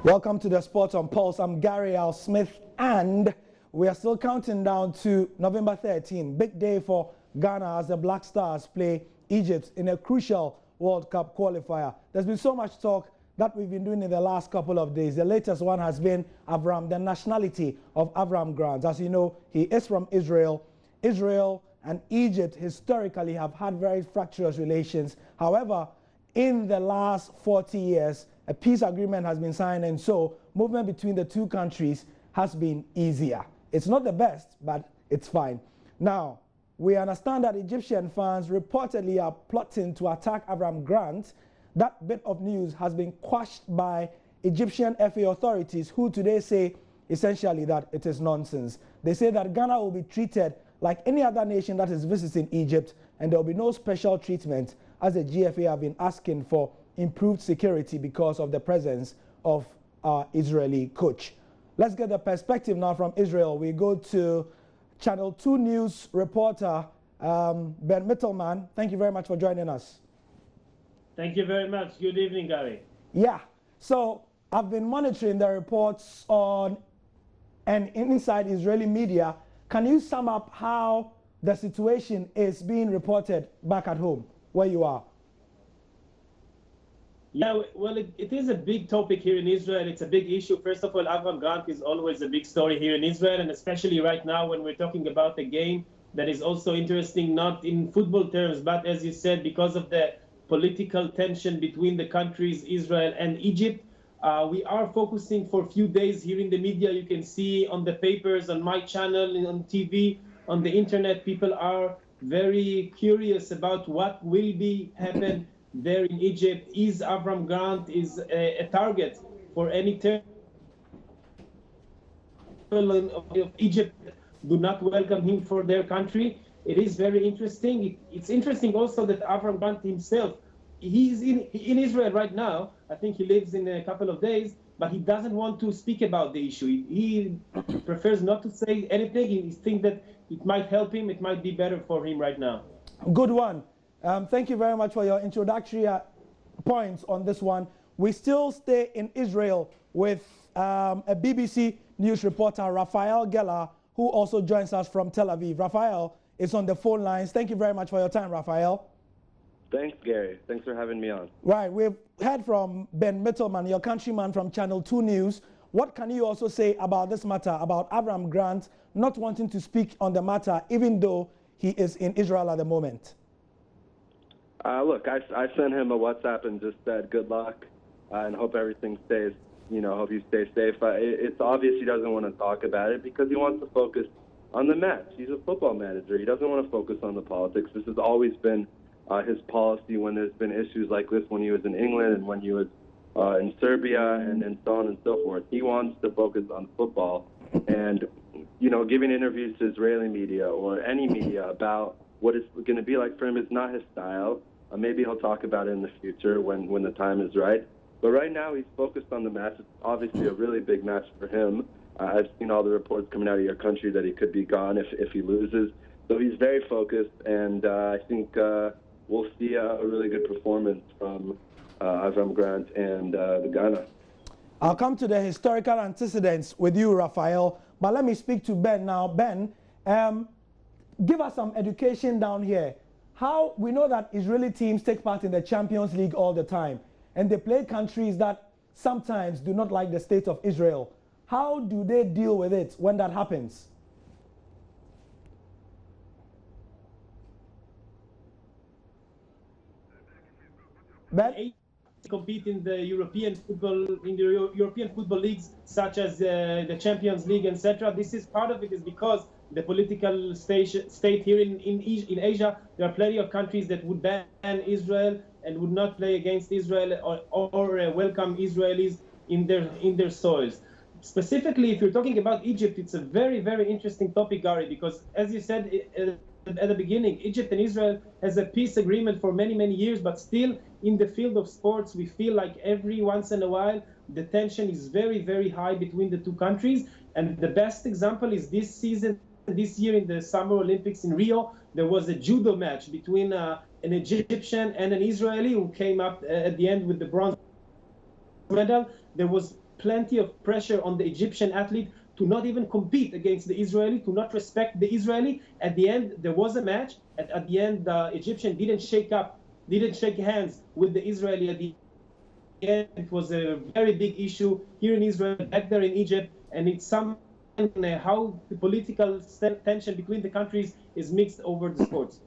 Welcome to the Sports on Pulse. I'm Gary Al Smith, and we are still counting down to November 13, big day for Ghana as the Black Stars play Egypt in a crucial World Cup qualifier. There's been so much talk that we've been doing in the last couple of days. The latest one has been Avram, the nationality of Avram Grant. As you know, he is from Israel. Israel and Egypt historically have had very fractious relations. However, in the last 40 years, a peace agreement has been signed, and so movement between the two countries has been easier. It's not the best, but it's fine. Now, we understand that Egyptian fans reportedly are plotting to attack Avram Grant. That bit of news has been quashed by Egyptian FA authorities, who today say essentially that it is nonsense. They say that Ghana will be treated like any other nation that is visiting Egypt, and there will be no special treatment, as the GFA have been asking for improved security because of the presence of our Israeli coach. Let's get the perspective now from Israel. We go to Channel 2 News reporter Ben Mittelman. Thank you very much for joining us. Thank you very much. Good evening, Gary. Yeah, so I've been monitoring the reports on and inside Israeli media. Can you sum up how the situation is being reported back at home, where you are? Yeah, well, it is a big topic here in Israel. It's a big issue. First of all, Avram Grant is always a big story here in Israel, and especially right now when we're talking about a game that is also interesting, not in football terms, but as you said, because of the political tension between the countries, Israel and Egypt. We are focusing for a few days here in the media. You can see on the papers, on my channel, on TV, on the internet, people are very curious about what will be happen there in Egypt. Is Avram Grant is a target for any terrorist of Egypt do not welcome him for their country? It is very interesting. It's interesting also that Avram Grant himself, he's in Israel right now. I think he lives in a couple of days, but he doesn't want to speak about the issue. He prefers not to say anything. He thinks that it might help him. It might be better for him right now. Good one. Thank you very much for your introductory points on this one. We still stay in Israel with a BBC News reporter, Raphael Geller, who also joins us from Tel Aviv. Raphael is on the phone lines. Thank you very much for your time, Raphael. Thanks, Gary. Thanks for having me on. Right. We've heard from Ben Mittelman, your countryman from Channel 2 News. What can you also say about this matter, about Avram Grant not wanting to speak on the matter, even though he is in Israel at the moment? Look, I sent him a WhatsApp and just said good luck and hope everything stays, hope you stay safe. It's obvious he doesn't want to talk about it because he wants to focus on the match. He's a football manager. He doesn't want to focus on the politics. This has always been his policy when there's been issues like this, when he was in England and when he was in Serbia and so on and so forth. He wants to focus on football and, giving interviews to Israeli media or any media about what it's going to be like for him is not his style. Maybe he'll talk about it in the future when the time is right. But right now he's focused on the match. It's obviously a really big match for him. I've seen all the reports coming out of your country that he could be gone if he loses. So he's very focused, and I think we'll see a really good performance from Avram Grant and the Ghana. I'll come to the historical antecedents with you, Raphael, but let me speak to Ben now. Ben, give us some education down here. How we know that Israeli teams take part in the Champions League all the time, and they play countries that sometimes do not like the state of Israel. How do they deal with it when that happens? Ben? Compete in the European football leagues such as the Champions League, etc. This is part of it is because the political state here in Asia, there are plenty of countries that would ban Israel and would not play against Israel or welcome Israelis in their soils. Specifically, if you're talking about Egypt, it's a very, very interesting topic, Gary, because as you said at the beginning, Egypt and Israel has a peace agreement for many, many years, but still in the field of sports, we feel like every once in a while, the tension is very, very high between the two countries. And the best example is this year in the Summer Olympics in Rio, there was a judo match between an Egyptian and an Israeli who came up at the end with the bronze medal. There was plenty of pressure on the Egyptian athlete to not even compete against the Israeli, to not respect the Israeli. At the end, there was a match. At the end, the Egyptian didn't shake hands with the Israeli at the end. It was a very big issue here in Israel, back there in Egypt, and it's some how the political tension between the countries is mixed over the sports.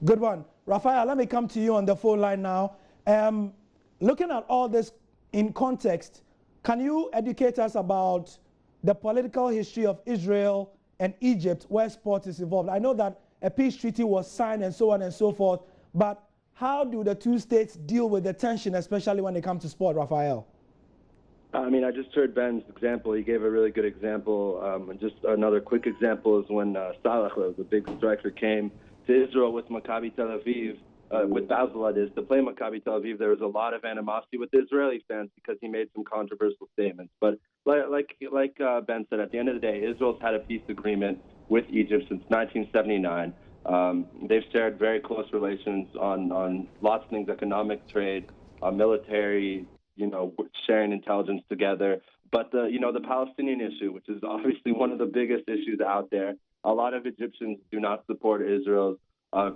Good one. Raphael, let me come to you on the phone line now. Looking at all this in context, can you educate us about the political history of Israel and Egypt where sport is involved? I know that a peace treaty was signed and so on and so forth, but how do the two states deal with the tension, especially when it comes to sport, Raphael? I mean, I just heard Ben's example. He gave a really good example. And just another quick example is when Salah, the big striker, came to Israel with Maccabi Tel Aviv, with Basel, that is, to play Maccabi Tel Aviv. There was a lot of animosity with Israeli fans because he made some controversial statements. But like Ben said, at the end of the day, Israel's had a peace agreement with Egypt since 1979. They've shared very close relations on lots of things: economic, trade, military, sharing intelligence together. But the Palestinian issue, which is obviously one of the biggest issues out there, a lot of Egyptians do not support Israel's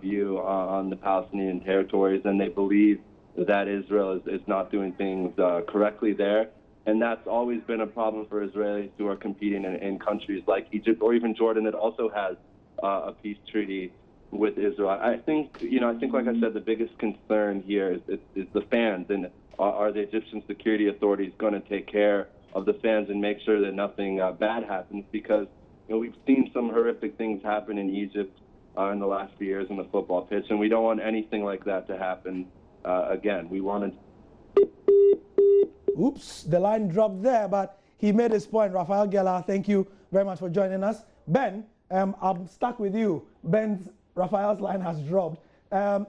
view on the Palestinian territories, and they believe that Israel is not doing things correctly there. And that's always been a problem for Israelis who are competing in countries like Egypt or even Jordan that also has a peace treaty with Israel. I think, like I said, the biggest concern here is the fans, and are the Egyptian security authorities going to take care of the fans and make sure that nothing bad happens? Because we've seen some horrific things happen in Egypt in the last few years on the football pitch, and we don't want anything like that to happen again. We want to. Oops, the line dropped there, but he made his point. Raphael Geller, thank you very much for joining us. Ben, I'm stuck with you. Raphael's line has dropped.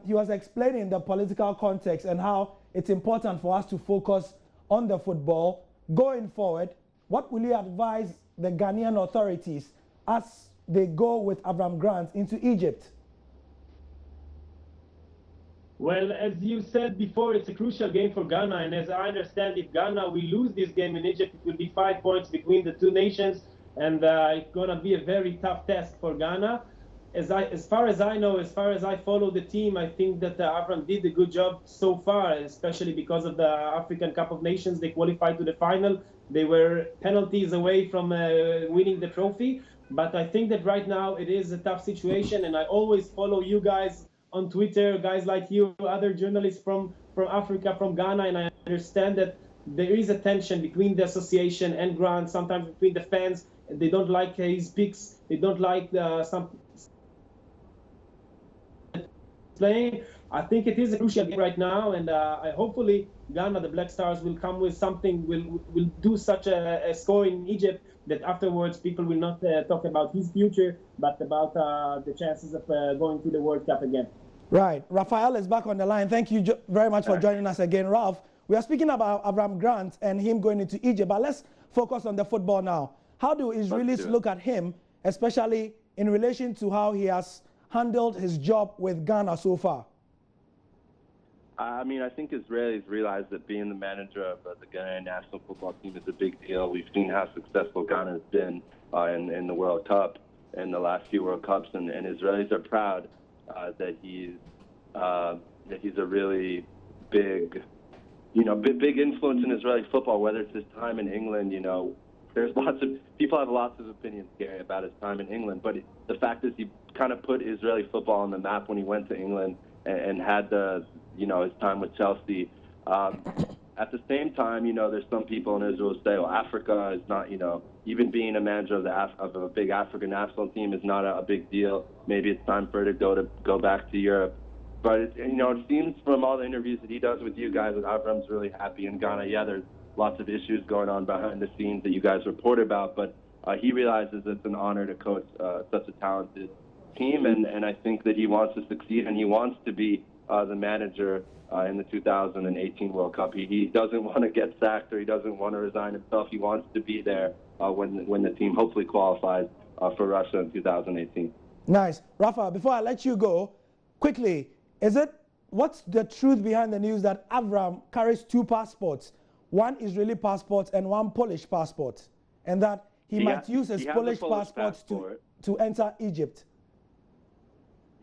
He was explaining the political context and how it's important for us to focus on the football. Going forward, what will you advise the Ghanaian authorities as they go with Avram Grant into Egypt? Well, as you said before, it's a crucial game for Ghana, and as I understand, if Ghana will lose this game in Egypt, it will be 5 points between the two nations, and it's going to be a very tough test for Ghana. As far as I know, as far as I follow the team, I think that Avram did a good job so far, especially because of the African Cup of Nations. They qualified to the final. They were penalties away from winning the trophy. But I think that right now it is a tough situation, and I always follow you guys on Twitter, guys like you, other journalists from Africa, from Ghana, and I understand that there is a tension between the association and Grant, sometimes between the fans. They don't like his picks. They don't like some playing. I think it is a crucial game right now, and hopefully Ghana, the Black Stars, will come with something, will do such a score in Egypt that afterwards people will not talk about his future, but about the chances of going to the World Cup again. Right. Raphael is back on the line. Thank you very much for joining us again, Ralph. We are speaking about Avram Grant and him going into Egypt, but let's focus on the football now. How do Israelis look at him, especially in relation to how he has handled his job with Ghana so far? I mean, I think Israelis realize that being the manager of the Ghanaian national football team is a big deal. We've seen how successful Ghana has been in the World Cup, in the last few World Cups, and Israelis are proud that he's a really big, big influence in Israeli football. Whether it's his time in England, there's lots of people have lots of opinions, Gary, about his time in England. But the fact is, he kind of put Israeli football on the map when he went to England and had his time with Chelsea. At the same time, there's some people in Israel who say, well, Africa is not, even being a manager of a big African national team is not a big deal. Maybe it's time for her to go back to Europe. But it seems from all the interviews that he does with you guys that Avram's really happy in Ghana. Yeah, there's lots of issues going on behind the scenes that you guys report about, but he realizes it's an honor to coach such a talented team, and I think that he wants to succeed, and he wants to be the manager in the 2018 World Cup. He doesn't want to get sacked, or he doesn't want to resign himself. He wants to be there when the team hopefully qualifies for Russia in 2018. Nice. Rafa, before I let you go, quickly, what's the truth behind the news that Avram carries 2 passports, one Israeli passport and one Polish passport, and that he might use his Polish passport to enter Egypt.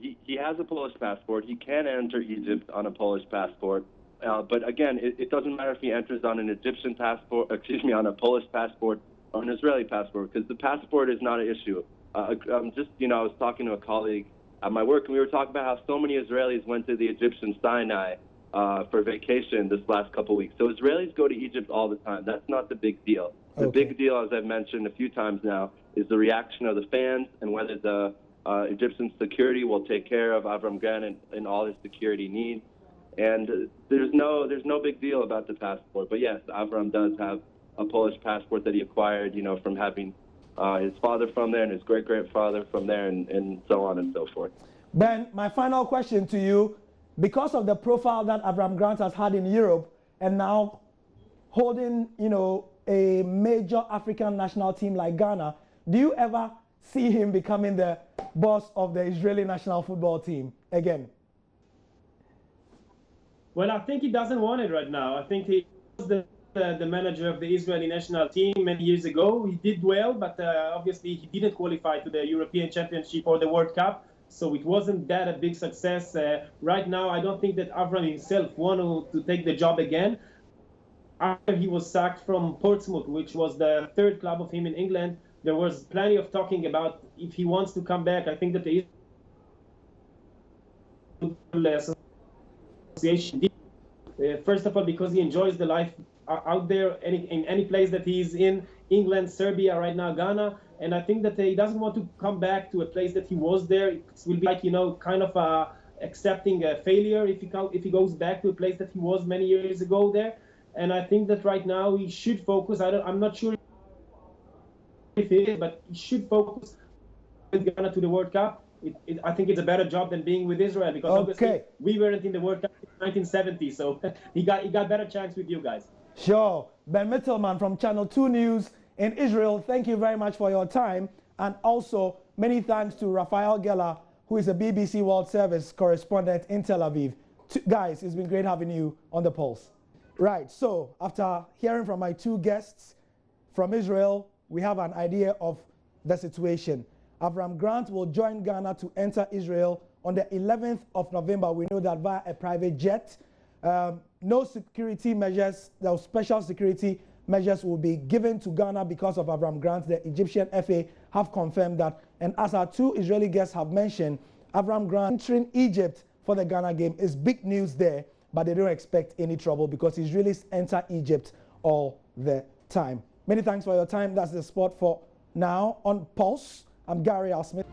He has a Polish passport. He can enter Egypt on a Polish passport. But again, it doesn't matter if he enters on an Egyptian passport, on a Polish passport or an Israeli passport, because the passport is not an issue. I was talking to a colleague at my work, and we were talking about how so many Israelis went to the Egyptian Sinai for vacation this last couple of weeks. So Israelis go to Egypt all the time. That's not the big deal. The big deal, as I've mentioned a few times now, is the reaction of the fans and whether the Egyptian security will take care of Avram Grant and all his security needs. And there's no big deal about the passport. But yes, Avram does have a Polish passport that he acquired, from having his father from there and his great-grandfather from there and so on and so forth. Ben, my final question to you, because of the profile that Avram Grant has had in Europe and now holding, a major African national team like Ghana, do you ever see him becoming the boss of the Israeli national football team again? Well, I think he doesn't want it right now. I think he was the manager of the Israeli national team many years ago. He did well, but obviously he didn't qualify to the European Championship or the World Cup, so it wasn't that a big success. Right now, I don't think that Avram himself wanted to take the job again. After he was sacked from Portsmouth, which was the third club of him in England, there was plenty of talking about if he wants to come back. I think that the association did. First of all, because he enjoys the life out there, in any place that he's in, England, Serbia, right now Ghana, and I think that he doesn't want to come back to a place that he was there. It will be like, kind of accepting a failure if he goes back to a place that he was many years ago there. And I think that right now he should focus. I'm not sure if he is, but he should focus with Ghana to the World Cup. I think it's a better job than being with Israel, because obviously we weren't in the World Cup in 1970, so he got better chance with you guys. Sure. Ben Mittelman from Channel 2 News in Israel, thank you very much for your time, and also many thanks to Raphael Geller, who is a BBC World Service correspondent in Tel Aviv. Guys, it's been great having you on The Pulse. Right, so after hearing from my two guests from Israel, we have an idea of the situation. Avram Grant will join Ghana to enter Israel on the 11th of November. We know that via a private jet. No security measures, no special security measures will be given to Ghana because of Avram Grant. The Egyptian FA have confirmed that. And as our two Israeli guests have mentioned, Avram Grant entering Egypt for the Ghana game is big news there, but they don't expect any trouble because Israelis enter Egypt all the time. Many thanks for your time. That's the sport for now on Pulse. I'm Gary Al Smith.